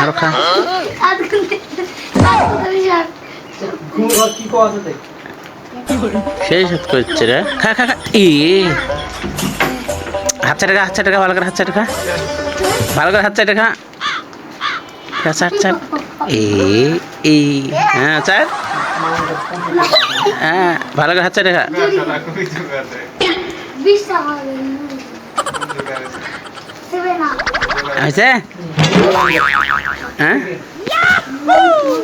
আরো খা। সেই সাত করছে রে, খা খা খা। হাত চাটে খা, হাত চাটে খা, ভালো করে হাত চাটে খা, ভালো করে হাত চাটে খা। চাট চাট। হ্যাঁ চাট। হ্যাঁ ভালো করে হাত চাটে খা। হয়েছে? হ্যাঁ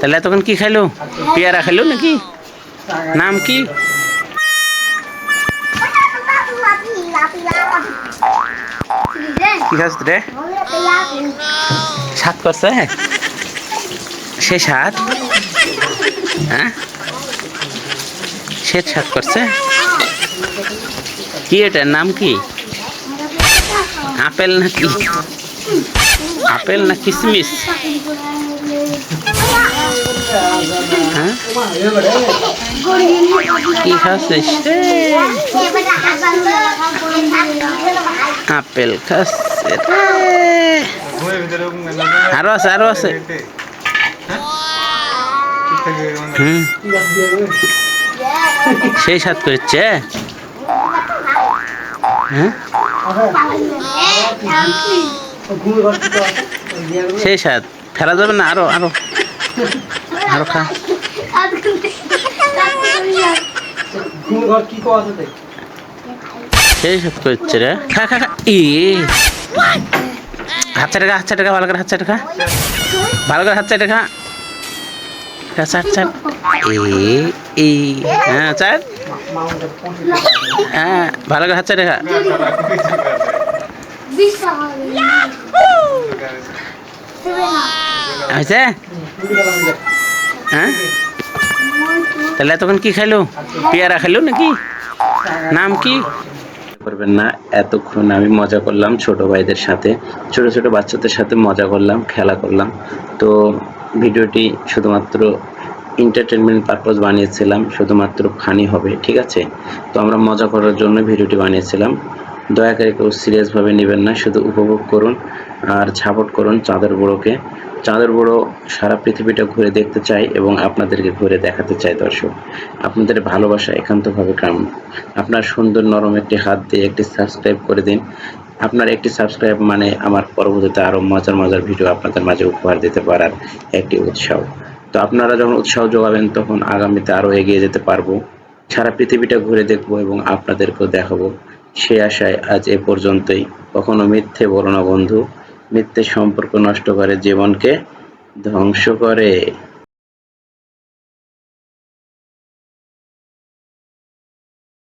তাহলে তখন কি খাইলো? পেয়ারা খাইলো নাকি? নাম কি? কি খাস রে? সাত করছে সে সাত? হ্যাঁ সে সাত করছে? কি এটার নাম কি? আপেল নাকি? আপেল না কিসমিস? হ্যাঁ কি খাচ্ছিস? আপেল খাচ্ছে। আরো আছে, আরো আছে। সেই সাত করছে। হ্যাঁ সেই সাত ফেলা যাবে না, আরো আরো আরো খা। সেই সাত করছে রে, খা খা খা। হাত চাটে খা, হাত চাটে খা, ভালো করে হাত চাটে খা, ভালো করে হাত চাটে খা। চাট চাট। হ্যাঁ চাট। হ্যাঁ ভালো করে হাত চাটে খা। হয়েছে? হ্যাঁ তাহলে তখন কি খাইলো? পেয়ারা খাইলো নাকি? নাম কি? করবেন না। এতক্ষণ আমি মজা করলাম ছোট ভাইদের সাথে, ছোট ছোট বাচ্চাদের সাথে মজা করলাম, খেলা করলাম। তো ভিডিওটি শুধুমাত্র এন্টারটেনমেন্ট পারপোজ বানিয়েছিলাম, শুধুমাত্র ফানি হবে, ঠিক আছে? তো আমরা মজা করার জন্য ভিডিওটি বানিয়েছিলাম। দয়া করে কেউ সিরিয়াসভাবে নেবেন না, শুধু উপভোগ করুন আর সাপোর্ট করুন চাঁদের বুড়োকে। চাঁদের বুড়ো সারা পৃথিবীটা ঘুরে দেখতে চাই এবং আপনাদেরকে ঘুরে দেখাতে চাই। দর্শক আপনাদের ভালোবাসা একান্তভাবে কাম্য। আপনার সুন্দর নরম একটি হাত দিয়ে একটি সাবস্ক্রাইব করে দিন। আপনার একটি সাবস্ক্রাইব মানে আমার পরবর্তীতে আরও মজার মজার ভিডিও আপনাদের মাঝে উপহার দিতে পারার একটি উৎসাহ। তো আপনারা যখন উৎসাহ যোগাবেন তখন আগামীতে আরও এগিয়ে যেতে পারবো, সারা পৃথিবীটা ঘুরে দেখবো এবং আপনাদেরকেও দেখাবো। সে আশায় আজ এ পর্যন্তই। কখনো মিথ্যে বলো না বন্ধু, মিথ্যে সম্পর্ক নষ্ট করে, জীবনকে ধ্বংস করে।